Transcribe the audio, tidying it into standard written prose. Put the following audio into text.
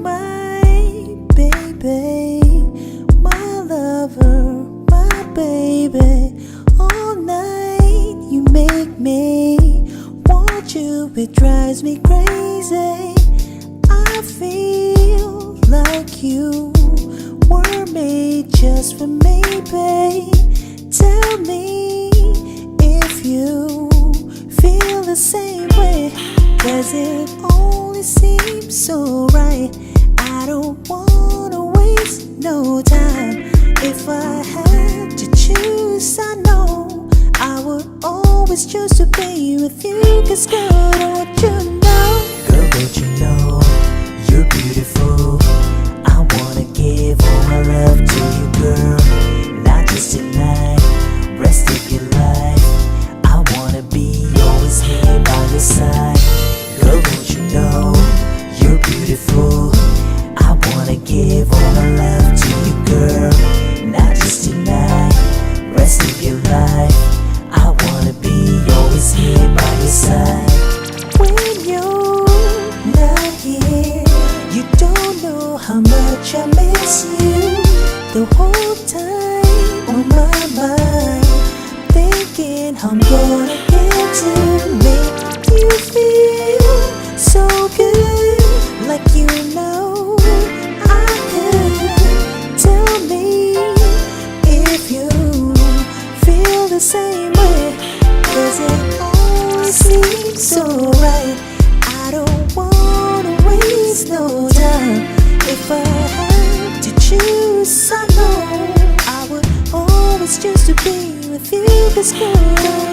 my baby, my lover, my baby. All night you make me want you, it drives me crazy. I feel like you were made just for me, babe. Tell me if you feel the same way, 'cause it only seems so right. I don't wanna waste no time. If I had to choose, I know I would always choose to be with you. 'Cause girl, don't you know? Girl, don't you know you're beautiful? I wanna give all my love to you, girl. Not just tonight, rest of your life. I wanna be always here by your side. Girl, don't you know you're beautiful? I wanna give all my love to you, girl. Not just tonight, rest of your life. I wanna be always here by your side. When you're not here, you don't know how much I miss you. The whole time on my mind, thinking how I'm gonna get to make you feel so good. Like you know I could. Tell me if you feel the same way, 'cause it always seems so right. I don't wanna waste no time. If I had to choose, I know I would always choose to be with you. 'Cause girl,